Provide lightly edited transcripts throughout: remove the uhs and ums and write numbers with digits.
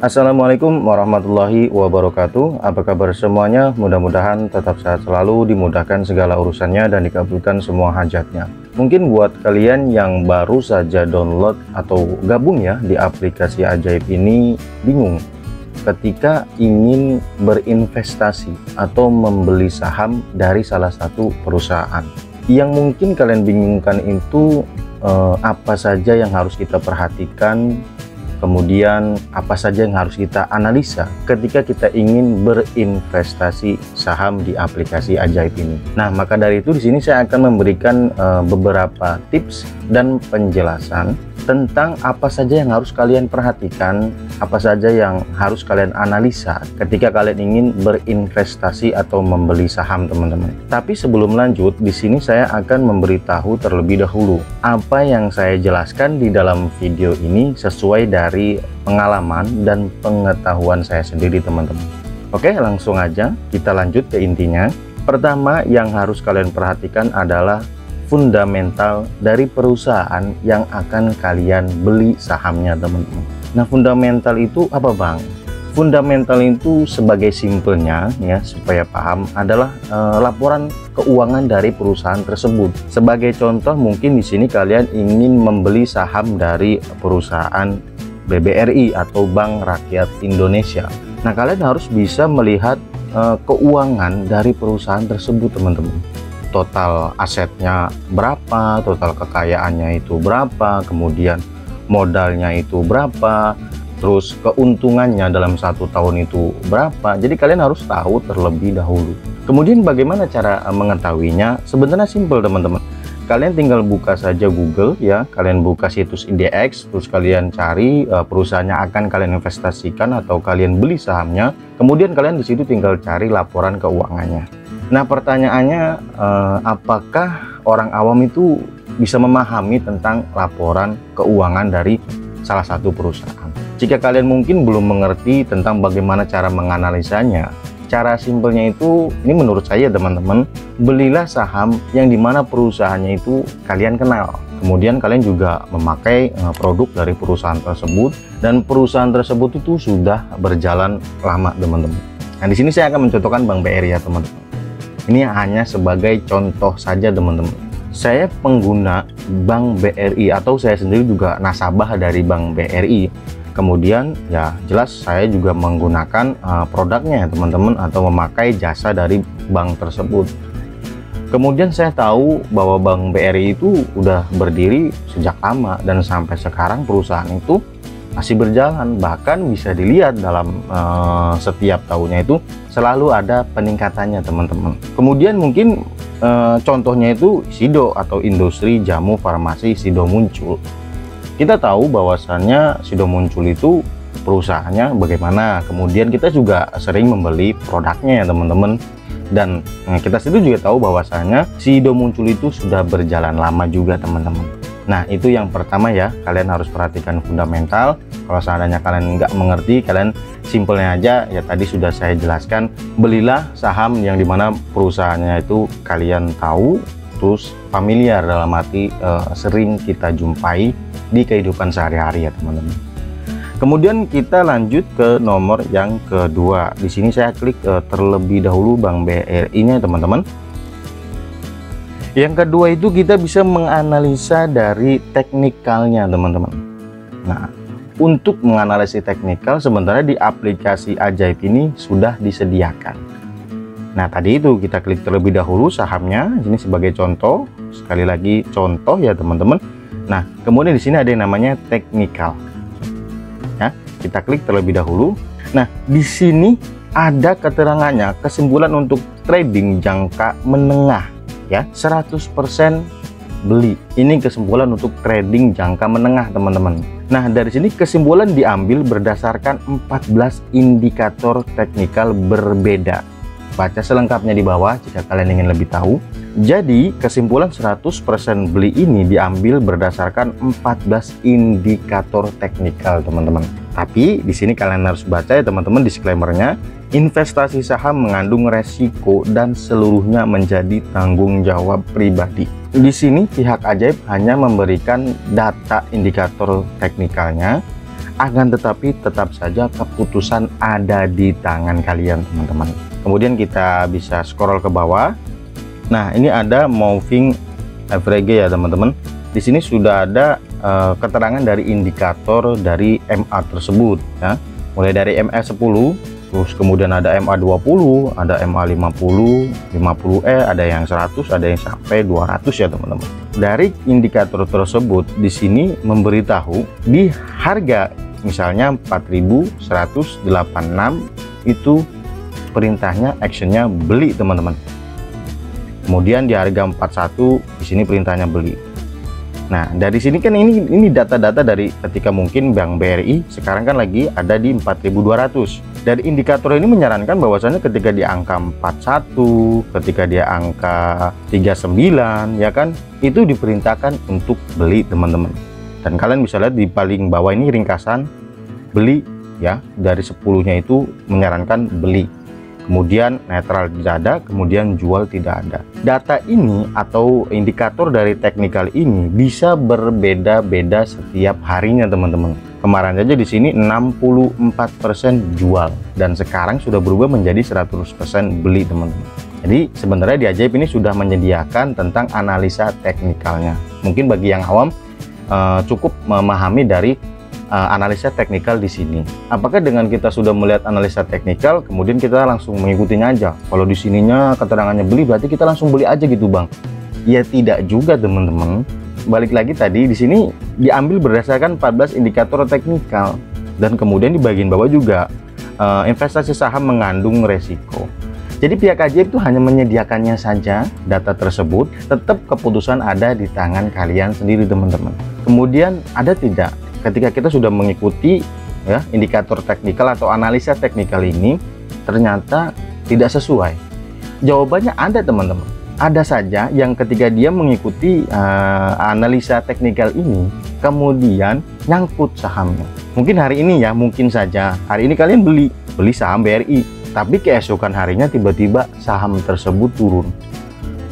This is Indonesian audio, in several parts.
Assalamualaikum warahmatullahi wabarakatuh. Apa kabar semuanya? Mudah-mudahan tetap sehat selalu, dimudahkan segala urusannya, dan dikabulkan semua hajatnya. Mungkin buat kalian yang baru saja download atau gabung ya di aplikasi ajaib ini, bingung ketika ingin berinvestasi atau membeli saham dari salah satu perusahaan. Yang mungkin kalian bingungkan itu apa saja yang harus kita perhatikan, kemudian apa saja yang harus kita analisa ketika kita ingin berinvestasi saham di aplikasi ajaib ini. Nah, maka dari itu di sini saya akan memberikan beberapa tips dan penjelasan tentang apa saja yang harus kalian perhatikan, apa saja yang harus kalian analisa ketika kalian ingin berinvestasi atau membeli saham, teman-teman. Tapi sebelum lanjut, di sini saya akan memberitahu terlebih dahulu apa yang saya jelaskan di dalam video ini sesuai dari pengalaman dan pengetahuan saya sendiri, teman-teman. Oke, langsung aja kita lanjut ke intinya. Pertama yang harus kalian perhatikan adalah fundamental dari perusahaan yang akan kalian beli sahamnya, teman-teman. Nah, fundamental itu apa, Bang? Fundamental itu sebagai simpelnya ya, supaya paham, adalah laporan keuangan dari perusahaan tersebut. Sebagai contoh, mungkin di sini kalian ingin membeli saham dari perusahaan BBRI atau Bank Rakyat Indonesia. Nah, kalian harus bisa melihat keuangan dari perusahaan tersebut, teman-teman. Total asetnya berapa, total kekayaannya itu berapa, kemudian modalnya itu berapa, terus keuntungannya dalam 1 tahun itu berapa. Jadi kalian harus tahu terlebih dahulu. Kemudian bagaimana cara mengetahuinya? Sebenarnya simpel, teman-teman. Kalian tinggal buka saja Google ya, kalian buka situs IDX, terus kalian cari perusahaannya akan kalian investasikan atau kalian beli sahamnya. Kemudian kalian di situ tinggal cari laporan keuangannya. Nah, pertanyaannya, apakah orang awam itu bisa memahami tentang laporan keuangan dari salah satu perusahaan? Jika kalian mungkin belum mengerti tentang bagaimana cara menganalisanya, cara simpelnya itu, ini menurut saya, teman-teman, belilah saham yang dimana perusahaannya itu kalian kenal. Kemudian kalian juga memakai produk dari perusahaan tersebut, dan perusahaan tersebut itu sudah berjalan lama, teman-teman. Nah, di sini saya akan mencontohkan Bank BRI ya, teman-teman. Ini hanya sebagai contoh saja, teman-teman. Saya pengguna Bank BRI atau saya sendiri juga nasabah dari Bank BRI. Kemudian ya jelas saya juga menggunakan produknya ya, teman-teman, atau memakai jasa dari bank tersebut. Kemudian saya tahu bahwa Bank BRI itu udah berdiri sejak lama dan sampai sekarang perusahaan itu masih berjalan, bahkan bisa dilihat dalam setiap tahunnya itu selalu ada peningkatannya, teman-teman. Kemudian mungkin contohnya itu Sido atau industri jamu farmasi Sido muncul. Kita tahu bahwasannya Sido muncul itu perusahaannya bagaimana, kemudian kita juga sering membeli produknya ya, teman-teman. Dan kita sendiri juga tahu bahwasannya Sido muncul itu sudah berjalan lama juga, teman-teman. Nah, itu yang pertama ya, kalian harus perhatikan fundamental. Kalau seandainya kalian nggak mengerti, kalian simpelnya aja ya, tadi sudah saya jelaskan, belilah saham yang dimana perusahaannya itu kalian tahu, terus familiar, dalam arti sering kita jumpai di kehidupan sehari-hari ya, teman-teman. Kemudian kita lanjut ke nomor yang kedua. Di sini saya klik terlebih dahulu Bank BRI-nya, teman-teman. Yang kedua itu kita bisa menganalisa dari teknikalnya, teman-teman. Nah, untuk menganalisis teknikal sebenarnya di aplikasi ajaib ini sudah disediakan. Nah, tadi itu kita klik terlebih dahulu sahamnya. Ini sebagai contoh, sekali lagi contoh ya, teman-teman. Nah, kemudian di sini ada yang namanya teknikal. Ya, kita klik terlebih dahulu. Nah, di sini ada keterangannya, kesimpulan untuk trading jangka menengah. Ya, 100% beli. Ini kesimpulan untuk trading jangka menengah, teman-teman. Nah, dari sini kesimpulan diambil berdasarkan 14 indikator teknikal berbeda. Baca selengkapnya di bawah jika kalian ingin lebih tahu. Jadi, kesimpulan 100% beli ini diambil berdasarkan 14 indikator teknikal, teman-teman. Tapi di sini kalian harus baca ya, teman-teman, disclaimer-nya. Investasi saham mengandung resiko dan seluruhnya menjadi tanggung jawab pribadi. Di sini pihak ajaib hanya memberikan data indikator teknikalnya Akan tetapi tetap saja keputusan ada di tangan kalian teman-teman. Kemudian kita bisa scroll ke bawah. Nah, ini ada moving average ya teman-teman. Di sini sudah ada keterangan dari indikator dari MA tersebut ya. Mulai dari MA10, terus kemudian ada MA20, ada MA50, 50E, ada yang 100, ada yang sampai 200 ya teman-teman. Dari indikator tersebut di sini memberitahu di harga misalnya 4186 itu perintahnya actionnya beli teman-teman. Kemudian di harga 41 di sini perintahnya beli. Nah, dari sini kan ini data-data dari ketika mungkin Bank BRI sekarang kan lagi ada di 4200. Dari indikator ini menyarankan bahwasannya ketika di angka 41, ketika dia angka 39 ya kan, itu diperintahkan untuk beli teman-teman. Dan kalian bisa lihat di paling bawah ini ringkasan beli ya, dari 10-nya itu menyarankan beli. Kemudian netral tidak ada, kemudian jual tidak ada. Data ini atau indikator dari teknikal ini bisa berbeda-beda setiap harinya teman-teman. Kemarin saja di sini 64% jual dan sekarang sudah berubah menjadi 100% beli teman-teman. Jadi sebenarnya di Ajaib ini sudah menyediakan tentang analisa teknikalnya. Mungkin bagi yang awam cukup memahami dari analisa teknikal di sini. Apakah dengan kita sudah melihat analisa teknikal kemudian kita langsung mengikutinya aja? Kalau di sininya keterangannya beli berarti kita langsung beli aja gitu bang? Ya tidak juga teman-teman. Balik lagi tadi di sini diambil berdasarkan 14 indikator teknikal dan kemudian di bagian bawah juga investasi saham mengandung resiko. Jadi pihak Ajaib itu hanya menyediakannya saja data tersebut, tetap keputusan ada di tangan kalian sendiri teman-teman. Kemudian ada tidak? Ketika kita sudah mengikuti ya indikator teknikal atau analisa teknikal ini ternyata tidak sesuai. Jawabannya ada teman-teman. Ada saja yang ketika dia mengikuti analisa teknikal ini kemudian nyangkut sahamnya. Mungkin hari ini ya, mungkin saja hari ini kalian beli saham BRI, tapi keesokan harinya tiba-tiba saham tersebut turun.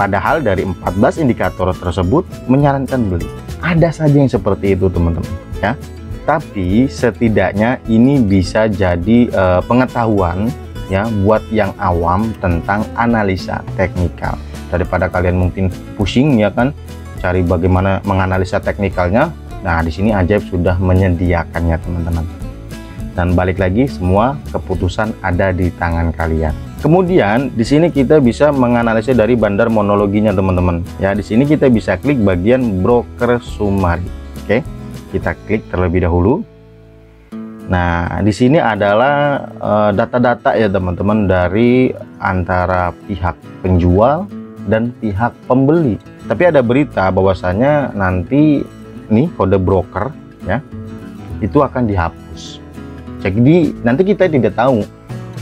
Padahal dari 14 indikator tersebut menyarankan beli. Ada saja yang seperti itu teman-teman ya. Tapi setidaknya ini bisa jadi pengetahuan ya buat yang awam tentang analisa teknikal. Daripada kalian mungkin pusing ya kan cari bagaimana menganalisa teknikalnya. Nah, di sini Ajaib sudah menyediakannya teman-teman. Dan balik lagi semua keputusan ada di tangan kalian. Kemudian di sini kita bisa menganalisis dari bandar monologinya teman-teman. Ya, di sini kita bisa klik bagian broker summary. Oke, kita klik terlebih dahulu. Nah, di sini adalah data-data ya teman-teman dari antara pihak penjual dan pihak pembeli. Tapi ada berita bahwasanya nanti nih kode broker ya itu akan dihapus. Jadi nanti kita tidak tahu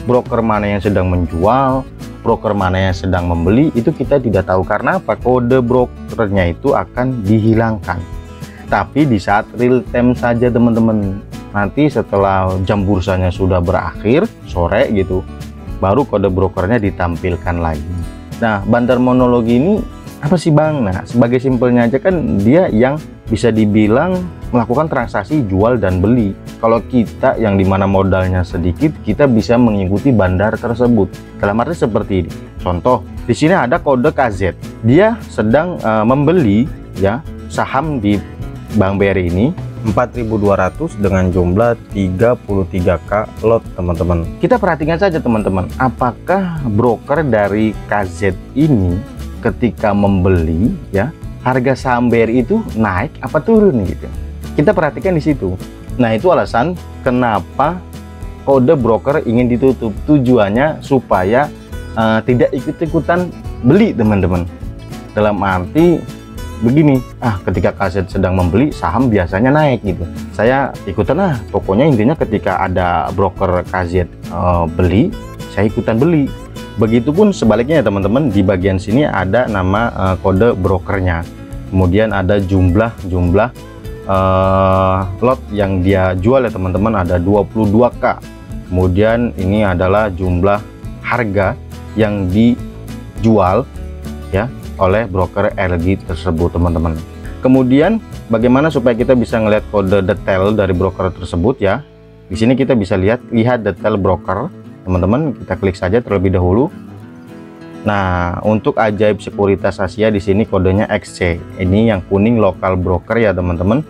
broker mana yang sedang menjual, broker mana yang sedang membeli, itu kita tidak tahu. Karena apa? Kode brokernya itu akan dihilangkan. Tapi di saat real time saja teman-teman. Nanti setelah jam bursanya sudah berakhir, sore gitu, baru kode brokernya ditampilkan lagi. Nah, bandar monologi ini apa sih bang? Nah, sebagai simpelnya aja kan dia yang bisa dibilang melakukan transaksi jual dan beli. Kalau kita yang dimana modalnya sedikit, kita bisa mengikuti bandar tersebut. Dalam arti seperti ini. Contoh, di sini ada kode KZ. Dia sedang membeli ya saham di Bank BRI ini 4.200 dengan jumlah 33k lot teman-teman. Kita perhatikan saja teman-teman, apakah broker dari KZ ini ketika membeli ya harga saham BRI itu naik apa turun gitu. Kita perhatikan di situ. Nah, itu alasan kenapa kode broker ingin ditutup. Tujuannya supaya tidak ikut-ikutan beli teman-teman. Dalam arti begini, ketika KZ sedang membeli saham biasanya naik gitu, saya ikutan pokoknya intinya ketika ada broker KZ beli, saya ikutan beli. Begitupun sebaliknya ya teman-teman, di bagian sini ada nama kode brokernya, kemudian ada jumlah lot yang dia jual ya teman-teman, ada 22k. Kemudian ini adalah jumlah harga yang dijual ya oleh broker LG tersebut teman-teman. Kemudian bagaimana supaya kita bisa ngelihat kode detail dari broker tersebut ya. Di sini kita bisa lihat detail broker teman-teman, kita klik saja terlebih dahulu. Nah, untuk Ajaib Sekuritas Asia di sini kodenya XC. Ini yang kuning lokal broker ya teman-teman.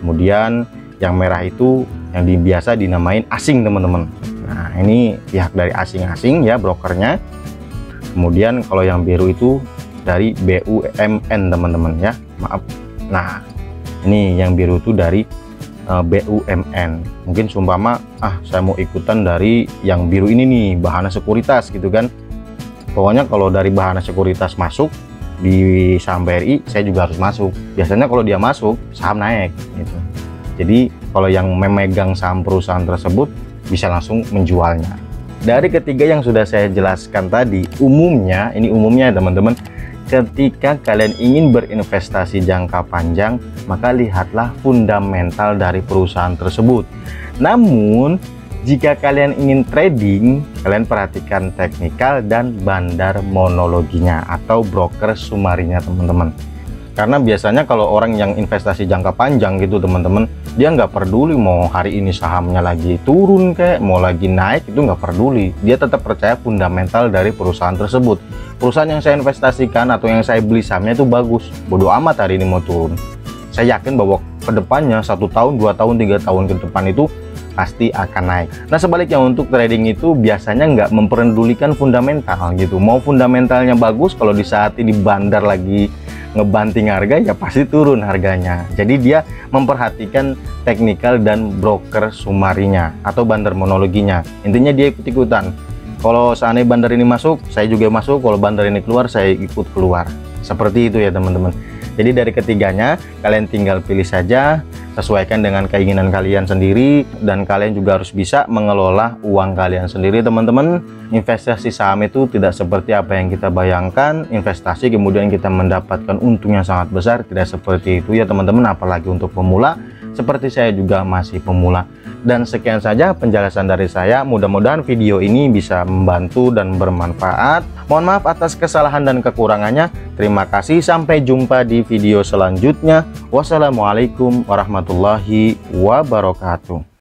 Kemudian yang merah itu yang biasa dinamain asing teman-teman. Nah, ini pihak dari asing-asing ya brokernya. Kemudian kalau yang biru itu dari BUMN teman-teman ya, maaf. Nah, ini yang biru itu dari BUMN. Mungkin seumpama saya mau ikutan dari yang biru ini nih, Bahana Sekuritas gitu kan. Pokoknya kalau dari Bahana Sekuritas masuk di saham BRI, saya juga harus masuk. Biasanya kalau dia masuk, saham naik gitu. Jadi kalau yang memegang saham perusahaan tersebut bisa langsung menjualnya. Dari ketiga yang sudah saya jelaskan tadi, umumnya, ini umumnya teman-teman, ketika kalian ingin berinvestasi jangka panjang, maka lihatlah fundamental dari perusahaan tersebut. Namun jika kalian ingin trading, kalian perhatikan teknikal dan bandar monologinya atau broker sumarinya teman-teman. Karena biasanya kalau orang yang investasi jangka panjang gitu teman-teman, dia nggak peduli mau hari ini sahamnya lagi turun kayak mau lagi naik, itu nggak peduli. Dia tetap percaya fundamental dari perusahaan tersebut. Perusahaan yang saya investasikan atau yang saya beli sahamnya itu bagus, bodo amat hari ini mau turun. Saya yakin bahwa kedepannya 1 tahun, 2 tahun, 3 tahun ke depan itu pasti akan naik. Nah sebaliknya untuk trading itu biasanya nggak memperdulikan fundamental gitu. Mau fundamentalnya bagus, kalau di saat ini bandar lagi ngebanting harga ya pasti turun harganya. Jadi dia memperhatikan teknikal dan broker sumarinya atau bandar monologinya. Intinya dia ikut-ikutan. Kalau seandainya bandar ini masuk, saya juga masuk. Kalau bandar ini keluar, saya ikut keluar. Seperti itu ya teman-teman. Jadi dari ketiganya kalian tinggal pilih saja, sesuaikan dengan keinginan kalian sendiri, dan kalian juga harus bisa mengelola uang kalian sendiri teman-teman. Investasi saham itu tidak seperti apa yang kita bayangkan, investasi kemudian kita mendapatkan untung yang sangat besar, tidak seperti itu ya teman-teman, apalagi untuk pemula. Seperti saya juga masih pemula. Dan sekian saja penjelasan dari saya, mudah-mudahan video ini bisa membantu dan bermanfaat. Mohon maaf atas kesalahan dan kekurangannya. Terima kasih, sampai jumpa di video selanjutnya. Wassalamualaikum warahmatullahi wabarakatuh.